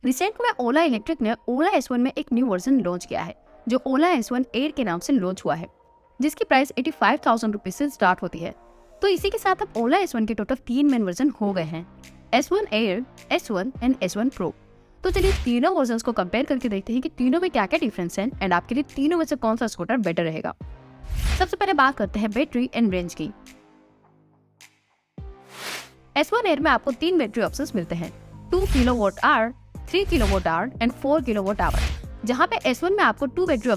Recent में ओला electric ने ओला S1 में एक न्यू वर्जन लॉन्च किया है जो ओला S1 एयर के नाम से लॉन्च हुआ है, जिसकी प्राइस 85,000 रुपीज से स्टार्ट होती है। तो इसी के साथ अब ओला S1 के टोटल 3 मेन वर्जन हो गए हैं, S1 air, S1 and S1 pro. तो चलिए तीनों वर्जन को कंपेयर करके देखते हैं कि तीनों में क्या क्या डिफरेंस है एंड आपके लिए तीनों में से कौन सा स्कूटर बेटर रहेगा। सबसे पहले बात करते हैं बैटरी एंड रेंज की। S1 एयर में आपको 3 बैटरी ऑप्शंस मिलते हैं, 2 kilowatt hour, 3 kilowatt hour and 4 kilowatt hour. जहाँ पे S1 में आपको 2 बैटरी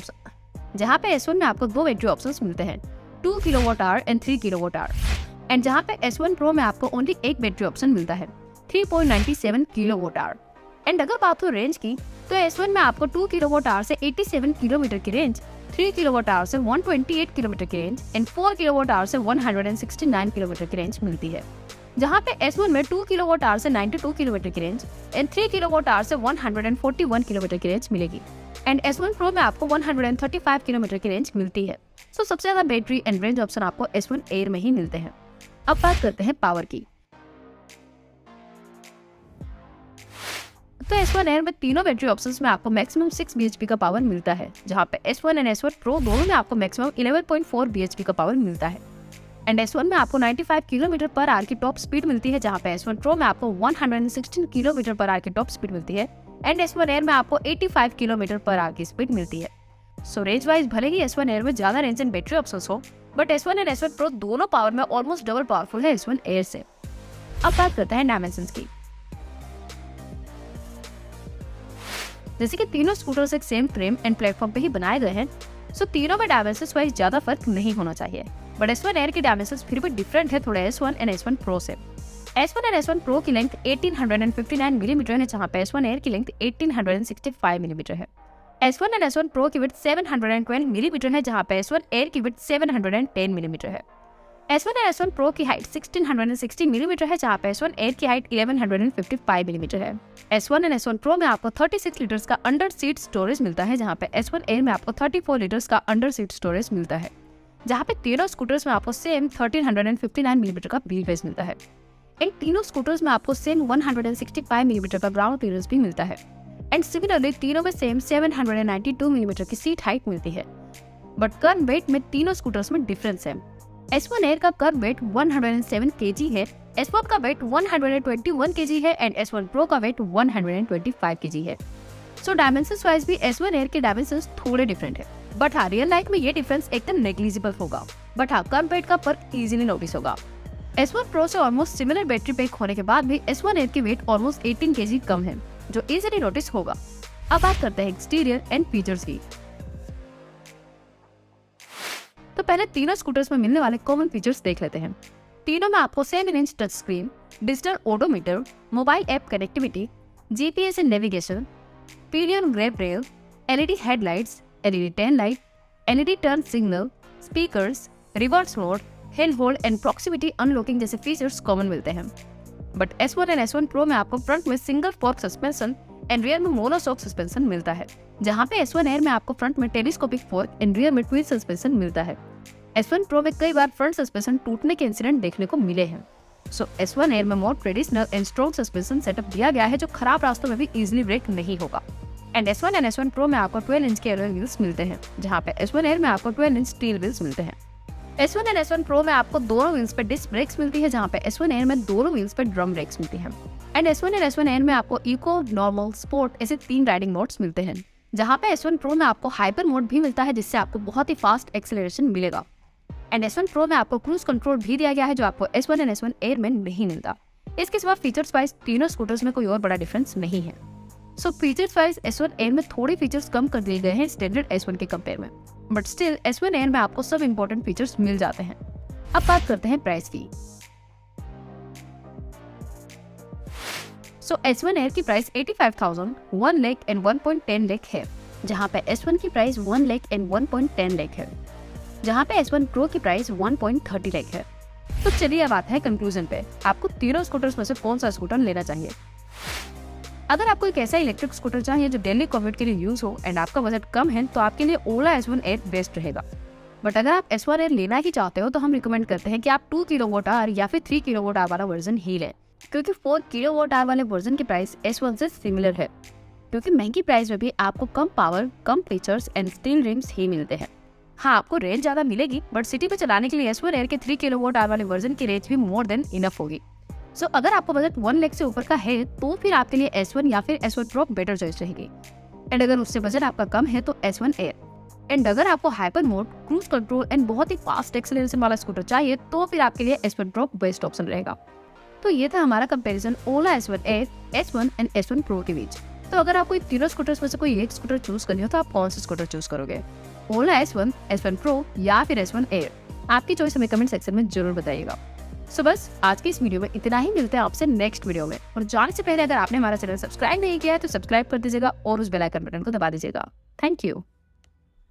ऑप्शंस मिलते हैं, 2 kilowatt hour and 3 kilowatt hour. And जहाँ पे S1 प्रो में आपको ओनली एक बैटरी ऑप्शन मिलता है, 3.97 किलोवाट आवर। एंड अगर बात हो रेंज की, तो S1 में आपको 2 किलोवाट आवर से 87 किलोमीटर की रेंज, 3 किलोवाट आवर से 128 किलोमीटर की रेंज एंड 4 किलोवाट आवर से 169 किलोमीटर की रेंज मिलती है। जहाँ पे S1 में 2 किलोवाट आवर से 92 किलोमीटर की रेंज एंड 3 किलोवाट आवर से 141 किलोमीटर की रेंज मिलेगी। एंड S1 प्रो में आपको 135 किलोमीटर की रेंज मिलती है। सो सबसे ज्यादा बैटरी एंड रेंज ऑप्शन आपको S1 एयर में ही मिलते हैं। अब बात करते हैं पावर की। तो S1 एयर में तीनों बैटरी ऑप्शंस में आपको मैक्सिमम 6 bhp का पावर मिलता है, जहाँ पे S1 एंड S1 प्रो दोनों में आपको मैक्सिमम 11.4 bhp का पावर मिलता है। एंड S1 में आपको 95 किलोमीटर पर आवर की टॉप स्पीड मिलती है, जहाँ पे S1 प्रो में आपको 116 किलोमीटर पर आवर की टॉप स्पीड मिलती है। एंड S1 एयर में आपको 85 किलोमीटर पर आवर की स्पीड मिलती है। सो रेंज वाइज भले ही S1 एयर में ज्यादा रेंज एंड बैटरी ऑप्शंस हो, but S1 and S1 pro दोनों पावर में ऑलमोस्ट डबल पावरफुल है S1 एयर से। अब बात करते हैं डायमेंशंस की। जैसे कि तीनों स्कूटर्स एक सेम फ्रेम एंड प्लेटफॉर्म पे ही बनाए गए हैं, सो तीनों में डायमेंशंस वाइज ज्यादा फर्क नहीं होना चाहिए। बट S1 एयर के डायमेंशंस फिर भी डिफरेंट है थोड़े S1 एंड S1 प्रो से। S1 एंड S1 प्रो की लेंथ 1859 मिलीमीटर है, जहाँ पे S1 एयर की लेंथ 1865 मिलीमीटर है। S1 एंड S1 प्रो की विड्थ 712 मिलीमीटर है, जहाँ पे S1 एयर की विड्थ 710 मिलीमीटर है। S1 एंड S1 प्रो की हाइट 1660 मिलीमीटर है, जहाँ पे S1 एयर की हाइट 1155 मिलीमीटर है। S1 एंड S1 प्रो में आपको 36 लीटर्स का अंडर सीट स्टोरेज मिलता है, जहाँ पे S1 एयर में आपको 34 लीटर्स का अंडर सीट स्टोरेज मिलता है। जहाँ पे तीनों स्कूटर्स में आपको सेम 1359 मिलीमीटर का व्हील बेस मिलता है। इन तीनों स्कूटर्स में आपको सेम 165 मिलीमीटर का ग्राउंड क्लियरेंस भी मिलता है। एंड सिमिलरली तीनों में सेम 792 मिलीमीटर की सीट हाइट मिलती है। बट कर्व वेट में तीनों स्कूटर्स में डिफरेंस है। S1 एयर का कर्व वेट 107 kg है, S1 का वेट 121 kg है एंड S1 प्रो का वेट 125 kg है। सो डायमेंशंस वाइज भी S1 एयर के डायमेंशंस थोड़े डिफरेंट है, बट हाँ रियल लाइफ में ये डिफरेंस एकदम नेग्लिजिबल होगा। बट हाँ कर्व वेट का फर्क इजीली नोटिस होगा। S1 प्रो से ऑलमोस्ट सिमिलर बैटरी पैक होने के बाद भी S1 एयर की वेट ऑलमोस्ट 18 kg कम है, जो इजीली नोटिस होगा। अब बात करते हैं एक्सटीरियर एंड फीचर्स की। तो पहले तीनों स्कूटर्स में मिलने वाले कॉमन फीचर्स देख लेते हैं। तीनों में आपको 7-inch touch screen, digital odometer, mobile app connectivity, GPS and navigation, pillion grab rail, LED headlights, LED tail light, LED turn signal, speakers, reverse mode, hill hold and proximity unlocking जैसे features common मिलते हैं। But S1 and S1 pro में आपको front में single fork suspension and rear में monoshock suspension मिलता है, जहाँ पे S1 एयर में आपको फ्रंट में टेलीस्कोपिक फोर्क एंड रियर में ट्विन सस्पेंशन मिलता है। S1 प्रो में कई बार फ्रंट सस्पेंशन टूटने के इंसिडेंट देखने को मिले हैं। सो S1 एयर में more traditional and strong suspension setup दिया गया है, जो खराब रास्तों में भी इजीली ब्रेक नहीं होगा। And S1 and S1 pro में आपको 12-inch के अलॉय व्हील्स मिलते हैं, जहाँ पे S1 एयर में आपको 12-inch स्टील व्हील्स मिलते हैं। S1 एंड S1 प्रो में आपको दोनों व्हील्स पे डिस्क ब्रेक्स मिलती है, जहाँ पे S1 एयर में दोनों व्हील्स पे ड्रम ब्रेक्स मिलती हैं। And S1 and S1 air में आपको इको, नॉर्मल, स्पोर्ट ऐसे 3 राइडिंग मोड्स मिलते हैं, जहाँ पे S1 प्रो में आपको हाइपर मोड भी मिलता है, जिससे आपको बहुत ही फास्ट एक्सेलरेशन मिलेगा। एंड S1 प्रो में आपको क्रूज कंट्रोल भी दिया गया है, जो आपको S1 एंड S1 एयर में नहीं मिलता। इसके सिवा फीचर्स वाइज तीनों स्कूटर्स में कोई और बड़ा डिफरेंस नहीं है। सो फीचर्स वाइज S1 एयर में थोड़े फीचर्स कम कर दिए गए हैं स्टैंडर्ड S1 के कंपेयर में, बट स्टिल S1 एयर में आपको सब इंपॉर्टेंट फीचर्स मिल जाते हैं। अब बात करते हैं प्राइस की। सो S1 एयर की प्राइस 85,000, 1 लाख एंड 1.10 लाख है, जहाँ पे S1 की प्राइस 1 लाख एंड 1.10 लाख है, जहाँ पे S1 प्रो की प्राइस 1.30 लाख है। तो चलिए अब आते हैं कंक्लूजन पे, आपको तीनों स्कूटर्स में से कौन सा स्कूटर लेना चाहिए। अगर आपको एक ऐसा इलेक्ट्रिक स्कूटर चाहिए जो डेली कम्यूट के लिए यूज हो एंड आपका बजट कम है, तो आपके लिए ओला S1 एयर बेस्ट रहेगा। बट अगर आप S1 एयर लेना ही चाहते हो, तो हम रिकमेंड करते हैं कि आप 2 किलोवाट आवर या फिर 3 किलोवाट आवर वाला वर्जन ही लें, क्योंकि 4 किलोवाट आवर वाले वर्जन की प्राइस S1 से सिमिलर है। क्योंकि महंगी प्राइस में भी आपको कम पावर, कम फीचर्स एंड स्टील रिम्स ही मिलते हैं। हाँ, आपको रेंज ज़्यादा मिलेगी, बट सिटी पे चलाने के लिए S1 Air के 3 किलोवाट आवर वाले वर्जन की रेंज भी मोर देन इनफ होगी। सो अगर आपको बजट 1 लाख से ऊपर का है तो फिर आपके लिए S1 या फिर S1 Pro बेटर चॉइस रहेगी। एंड अगर उससे बजट आपका कम है तो S1 Air। एंड अगर आपको hyper mode, cruise control and बहुत ही फास्ट एक्सेलरेशन वाला स्कूटर चाहिए तो फिर आपके लिए S1 Pro बेस्ट ऑप्शन रहेगा। तो ये था हमारा comparison Ola S1 Air, S1 and S1 Pro के बीच। तो अगर आपको इन तीनों स्कूटर्स में से कोई एक स्कूटर चूज करनी हो तो आप कौन सा स्कूटर चूज करोगे? ओला S1, S1 Pro या फिर S1 Air? आपकी चॉइस हमें कमेंट सेक्शन में जरूर बताइएगा। सो बस आज की इस वीडियो में इतना ही, मिलते हैं आपसे नेक्स्ट वीडियो में। और जाने से पहले अगर आपने हमारा चैनल सब्सक्राइब नहीं किया है तो सब्सक्राइब कर दीजिएगा और उस बेल आइकन बटन को दबा दीजिएगा। Thank you.